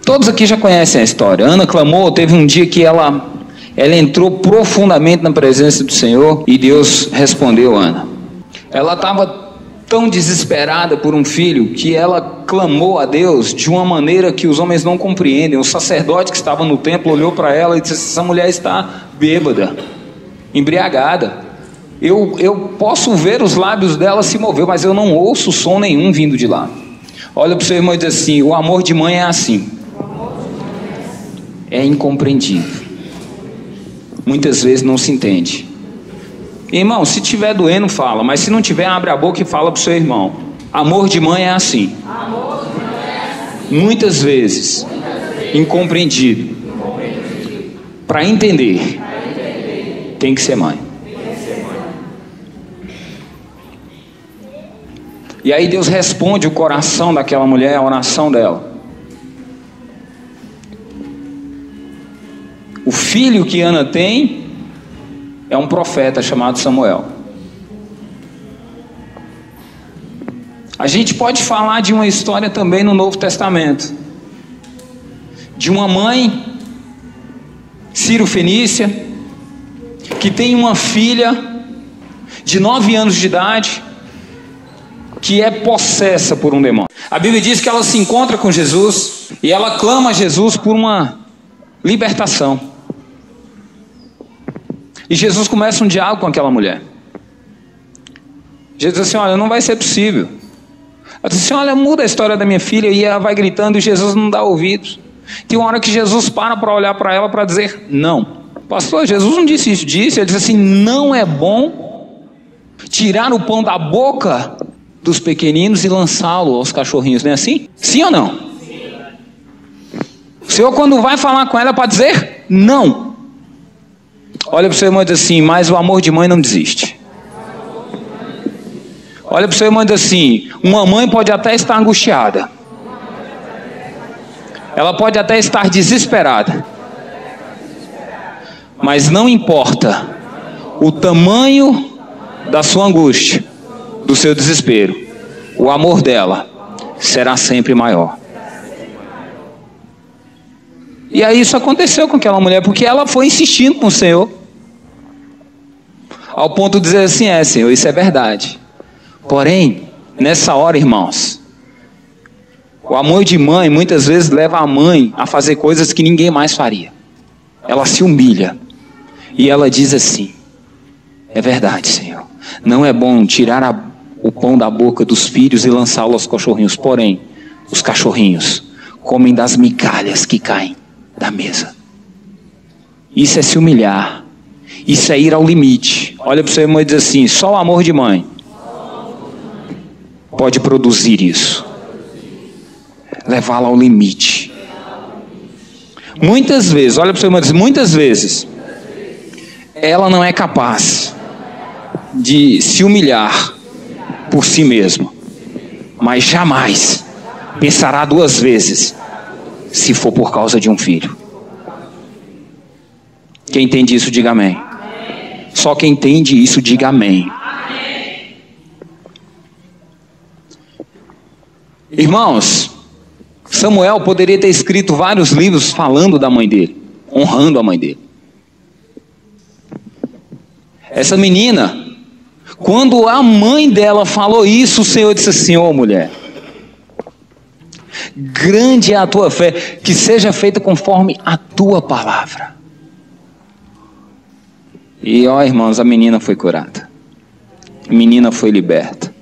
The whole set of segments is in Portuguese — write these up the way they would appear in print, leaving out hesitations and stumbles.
Todos aqui já conhecem a história. Ana clamou, teve um dia que ela entrou profundamente na presença do Senhor e Deus respondeu Ana. Ela estava tão desesperada por um filho que ela clamou a Deus de uma maneira que os homens não compreendem. O sacerdote que estava no templo olhou para ela e disse: essa mulher está bêbada, embriagada. Eu posso ver os lábios dela se mover, mas eu não ouço som nenhum vindo de lá. Olha para o seu irmão e diz assim: o amor de mãe é assim. É incompreendido. Muitas vezes não se entende. Irmão, se tiver doendo, fala. Mas se não tiver, abre a boca e fala para o seu irmão: amor de mãe é assim. Muitas vezes incompreendido. Para entender, tem que ser mãe. E aí Deus responde o coração daquela mulher, a oração dela. O filho que Ana tem é um profeta chamado Samuel. A gente pode falar de uma história também no Novo Testamento, de uma mãe, Ciro-Fenícia, que tem uma filha de 9 anos de idade, que é possessa por um demônio. A Bíblia diz que ela se encontra com Jesus e ela clama a Jesus por uma libertação. E Jesus começa um diálogo com aquela mulher. Jesus diz assim: olha, não vai ser possível. Ela diz assim: olha, muda a história da minha filha. E ela vai gritando e Jesus não dá ouvidos. Tem uma hora que Jesus para olhar para ela para dizer: não. Pastor, Jesus não disse isso, disse. Ele diz assim: não é bom tirar o pão da boca dos pequeninos e lançá-lo aos cachorrinhos. Não é assim? Sim ou não? Sim. O Senhor, quando vai falar com ela, para dizer não. Olha para o seu irmão e diz assim: mas o amor de mãe não desiste. Olha para o seu irmão e diz assim: uma mãe pode até estar angustiada, ela pode até estar desesperada, mas não importa o tamanho da sua angústia, do seu desespero, o amor dela será sempre maior. E aí isso aconteceu com aquela mulher, porque ela foi insistindo com o Senhor, ao ponto de dizer assim: Senhor, isso é verdade. Porém, nessa hora, irmãos, o amor de mãe muitas vezes leva a mãe a fazer coisas que ninguém mais faria. Ela se humilha e ela diz assim: é verdade, Senhor, não é bom tirar o pão da boca dos filhos e lançá-lo aos cachorrinhos. Porém, os cachorrinhos comem das migalhas que caem da mesa. Isso é se humilhar. Isso é ir ao limite. Olha para o seu irmão e diz assim: só o amor de mãe pode produzir isso, levá-la ao limite. Muitas vezes, olha para o seu irmão e diz: muitas vezes ela não é capaz de se humilhar por si mesma, mas jamais pensará 2 vezes se for por causa de um filho. Quem entende isso, diga amém. Só quem entende isso, diga amém. Irmãos, Samuel poderia ter escrito vários livros falando da mãe dele, honrando a mãe dele. Essa menina, quando a mãe dela falou isso, o Senhor disse assim: ô mulher, grande é a tua fé, que seja feita conforme a tua palavra. E ó, irmãos, a menina foi curada, a menina foi liberta.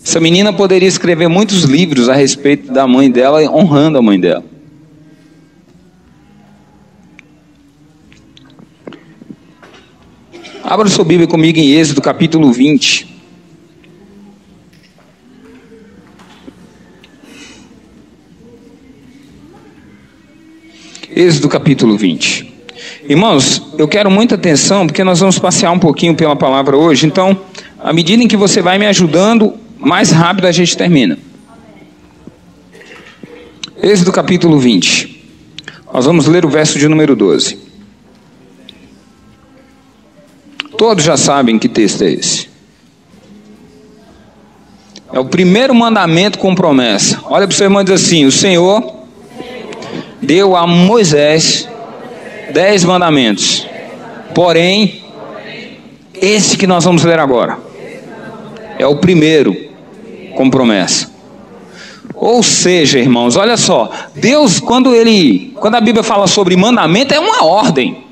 Essa menina poderia escrever muitos livros a respeito da mãe dela, honrando a mãe dela. Abra sua Bíblia comigo em Êxodo capítulo 20. Êxodo capítulo 20. Irmãos, eu quero muita atenção, porque nós vamos passear um pouquinho pela palavra hoje. Então, à medida em que você vai me ajudando, mais rápido a gente termina. Êxodo capítulo 20. Nós vamos ler o verso de número 12. Todos já sabem que texto é esse. É o primeiro mandamento com promessa. Olha para o seu irmão e diz assim: o Senhor deu a Moisés 10 mandamentos. Porém, esse que nós vamos ler agora é o primeiro com promessa. Ou seja, irmãos, olha só, Deus, quando a Bíblia fala sobre mandamento, é uma ordem.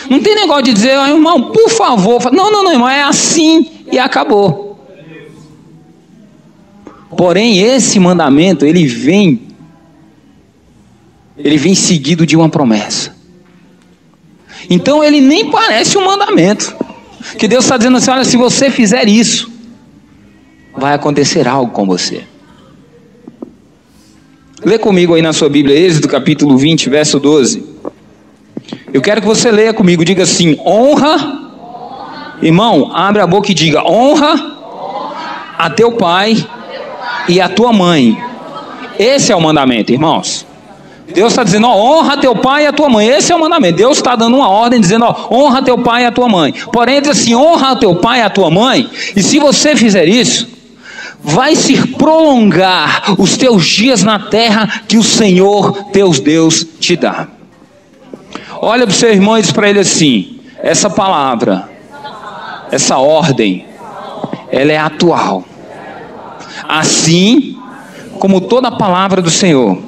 Não tem negócio de dizer, irmão, por favor. Não, irmão, é assim e acabou. Porém, esse mandamento, ele vem seguido de uma promessa. Então, ele nem parece um mandamento. Que Deus está dizendo assim: olha, se você fizer isso, vai acontecer algo com você. Lê comigo aí na sua Bíblia, Êxodo capítulo 20, verso 12. Eu quero que você leia comigo, diga assim: honra. Irmão, abre a boca e diga: honra a teu pai e a tua mãe. Esse é o mandamento, irmãos. Deus está dizendo: honra teu pai e a tua mãe. Esse é o mandamento. Deus está dando uma ordem dizendo: honra teu pai e a tua mãe. Porém, ele diz assim: honra teu pai e a tua mãe. E se você fizer isso, vai se prolongar os teus dias na terra que o Senhor teu Deus te dá. Olha para o seu irmão e diz para ele assim: essa palavra, essa ordem, ela é atual. Assim como toda a palavra do Senhor,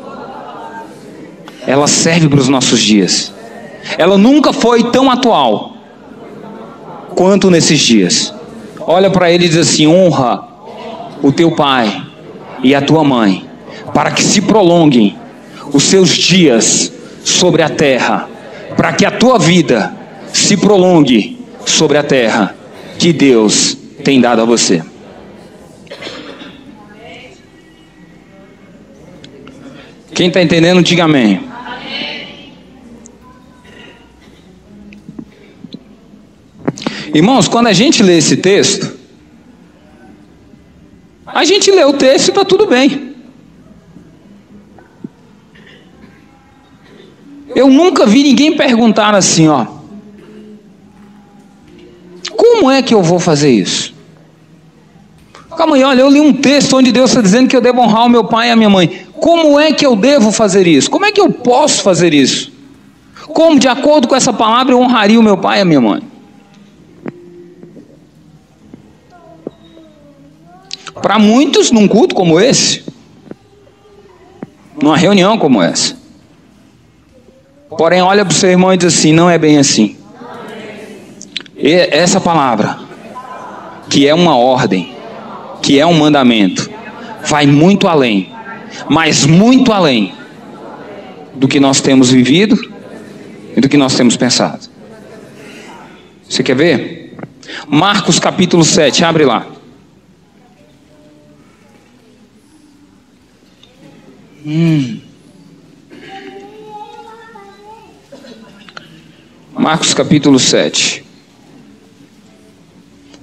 ela serve para os nossos dias. Ela nunca foi tão atual quanto nesses dias. Olha para ele e diz assim: honra o teu pai e a tua mãe, para que se prolonguem os seus dias sobre a terra, para que a tua vida se prolongue sobre a terra que Deus tem dado a você. Quem está entendendo, diga amém. Irmãos, quando a gente lê esse texto, a gente lê o texto e está tudo bem. Eu nunca vi ninguém perguntar assim, como é que eu vou fazer isso? Calma aí, olha, eu li um texto onde Deus está dizendo que eu devo honrar o meu pai e a minha mãe. Como é que eu devo fazer isso? Como é que eu posso fazer isso? Como, de acordo com essa palavra, eu honraria o meu pai e a minha mãe? Para muitos, num culto como esse, numa reunião como essa. Porém, olha para o seu irmão e diz assim: não é bem assim. E essa palavra, que é uma ordem, que é um mandamento, vai muito além, mas muito além do que nós temos vivido e do que nós temos pensado. Você quer ver? Marcos capítulo 7, abre lá. Marcos capítulo 7.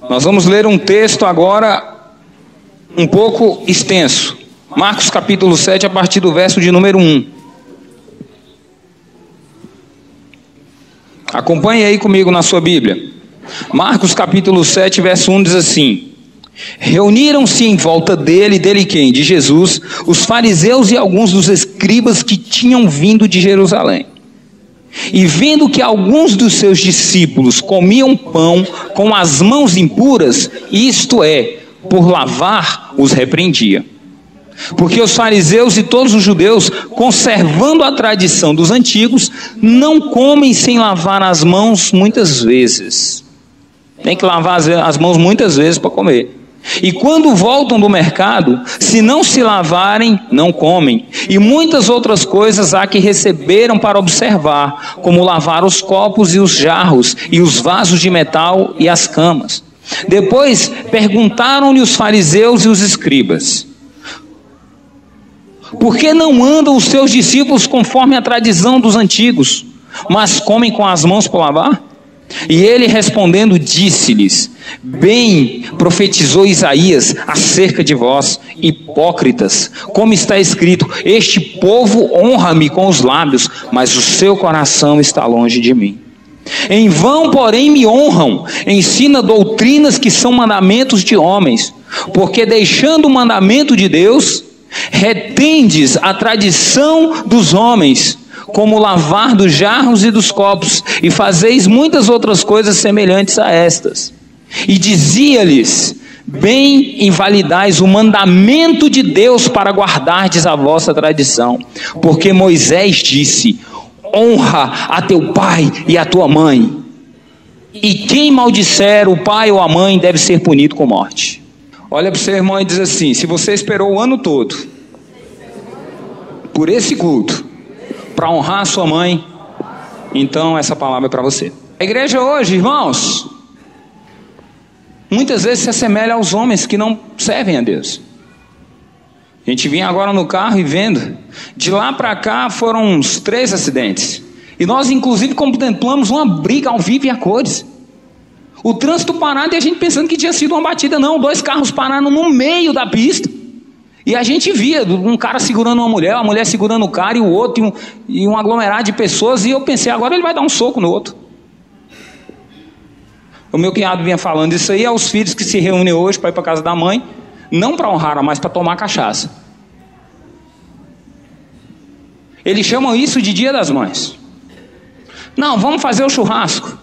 Nós vamos ler um texto agora um pouco extenso. Marcos capítulo 7, a partir do verso de número 1. Acompanhe aí comigo na sua Bíblia. Marcos capítulo 7, verso 1 diz assim: reuniram-se em volta dele quem? De Jesus, os fariseus e alguns dos escribas que tinham vindo de Jerusalém. E vendo que alguns dos seus discípulos comiam pão com as mãos impuras, isto é, por lavar, os repreendia. Porque os fariseus e todos os judeus, conservando a tradição dos antigos, não comem sem lavar as mãos muitas vezes. Tem que lavar as mãos muitas vezes para comer. E quando voltam do mercado, se não se lavarem, não comem. E muitas outras coisas há que receberam para observar, como lavar os copos e os jarros, e os vasos de metal e as camas. Depois perguntaram-lhe os fariseus e os escribas: por que não andam os seus discípulos conforme a tradição dos antigos, mas comem com as mãos para lavar? E ele respondendo disse-lhes: bem profetizou Isaías acerca de vós, hipócritas, como está escrito: este povo honra-me com os lábios, mas o seu coração está longe de mim. Em vão, porém, me honram, ensina doutrinas que são mandamentos de homens, porque deixando o mandamento de Deus, retendes a tradição dos homens, como o lavar dos jarros e dos copos, e fazeis muitas outras coisas semelhantes a estas. E dizia-lhes: bem invalidais o mandamento de Deus para guardardes a vossa tradição, porque Moisés disse: honra a teu pai e a tua mãe, e quem maldisser o pai ou a mãe deve ser punido com morte. Olha para o seu irmão e diz assim: se você esperou o ano todo por esse culto para honrar a sua mãe, então essa palavra é para você. A igreja hoje, irmãos, muitas vezes se assemelha aos homens que não servem a Deus. A gente vinha agora no carro e vendo, de lá para cá foram uns 3 acidentes, e nós inclusive contemplamos uma briga ao vivo e a cores. O trânsito parado e a gente pensando que tinha sido uma batida. Não, 2 carros pararam no meio da pista, e a gente via um cara segurando uma mulher segurando o cara, e o outro, e um aglomerado de pessoas, e eu pensei, agora ele vai dar um soco no outro. O meu cunhado vinha falando isso aí aos filhos que se reúnem hoje para ir para a casa da mãe, não para honrar, mas para tomar cachaça. Eles chamam isso de Dia das Mães. Não, vamos fazer o churrasco.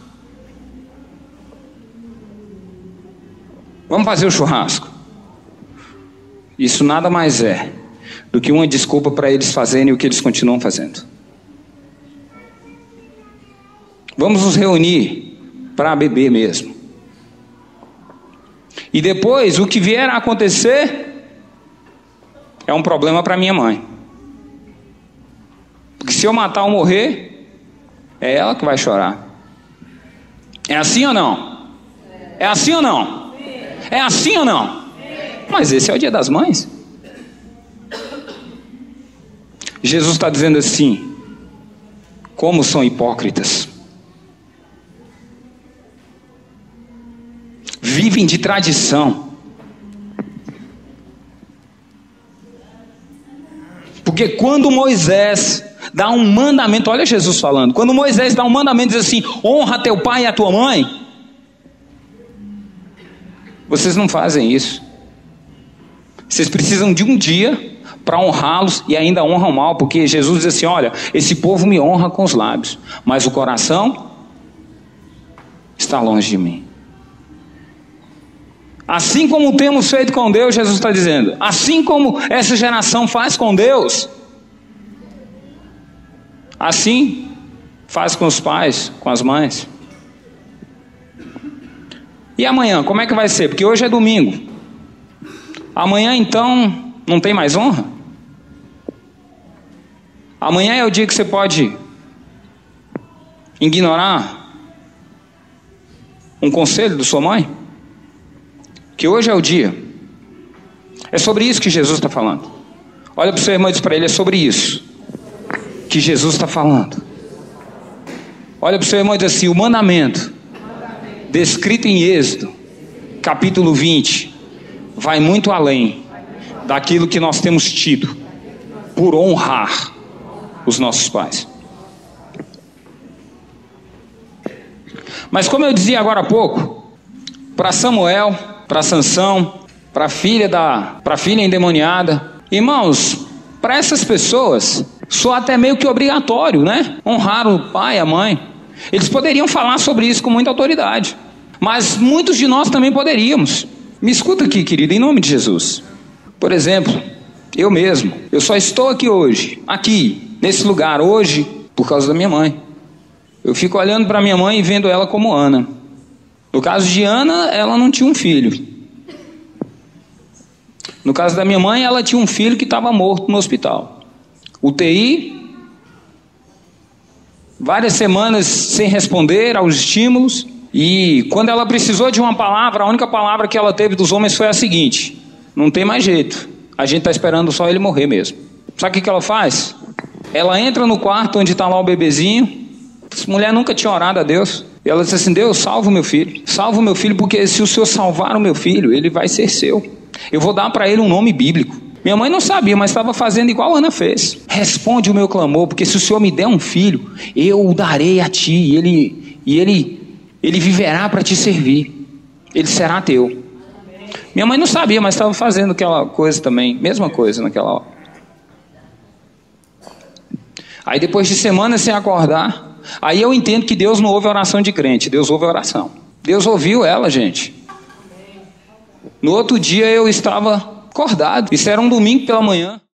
Vamos fazer o churrasco. Isso nada mais é do que uma desculpa para eles fazerem o que eles continuam fazendo. Vamos nos reunir para beber mesmo. E depois, o que vier a acontecer é um problema para minha mãe. Porque se eu matar ou morrer, é ela que vai chorar. É assim ou não? É assim ou não? É assim ou não? Mas esse é o Dia das Mães. Jesus está dizendo assim: como são hipócritas. Vivem de tradição. Porque quando Moisés dá um mandamento, olha Jesus falando, quando Moisés dá um mandamento, diz assim: honra teu pai e a tua mãe, vocês não fazem isso. Vocês precisam de um dia para honrá-los e ainda honram mal, porque Jesus diz assim: olha, esse povo me honra com os lábios, mas o coração está longe de mim. Assim como temos feito com Deus, Jesus está dizendo, assim como essa geração faz com Deus, assim faz com os pais, com as mães. E amanhã, como é que vai ser? Porque hoje é domingo. Amanhã então não tem mais honra? Amanhã é o dia que você pode ignorar um conselho da sua mãe? Que hoje é o dia. É sobre isso que Jesus está falando. Olha para o seu irmão e diz para ele: é sobre isso que Jesus está falando. Olha para o seu irmão e diz assim: o mandamento descrito em Êxodo capítulo 20 vai muito além daquilo que nós temos tido por honrar os nossos pais. Mas como eu dizia agora há pouco, para Samuel, para Sansão, para a filha endemoniada, irmãos, para essas pessoas soa até meio que obrigatório, né? Honrar o pai e a mãe. Eles poderiam falar sobre isso com muita autoridade, mas muitos de nós também poderíamos. Me escuta aqui, querido, em nome de Jesus. Por exemplo, eu mesmo, eu só estou aqui hoje, aqui, nesse lugar hoje, por causa da minha mãe. Eu fico olhando para minha mãe e vendo ela como Ana. No caso de Ana, ela não tinha um filho. No caso da minha mãe, ela tinha um filho que estava morto no hospital. UTI, várias semanas sem responder aos estímulos. E quando ela precisou de uma palavra, a única palavra que ela teve dos homens foi a seguinte: não tem mais jeito, a gente está esperando só ele morrer mesmo. Sabe o que ela faz? Ela entra no quarto onde está lá o bebezinho. Essa mulher nunca tinha orado a Deus. E ela disse assim: Deus, salva o meu filho. Salva o meu filho, porque se o Senhor salvar o meu filho, ele vai ser seu. Eu vou dar para ele um nome bíblico. Minha mãe não sabia, mas estava fazendo igual a Ana fez. Responde o meu clamor, porque se o Senhor me der um filho, eu o darei a ti. E E ele viverá para te servir. Ele será teu. Minha mãe não sabia, mas estava fazendo aquela coisa também. Mesma coisa naquela hora. Aí depois de semanas sem acordar, aí eu entendo que Deus não ouve a oração de crente. Deus ouve a oração. Deus ouviu ela, gente. No outro dia eu estava acordado. Isso era um domingo pela manhã.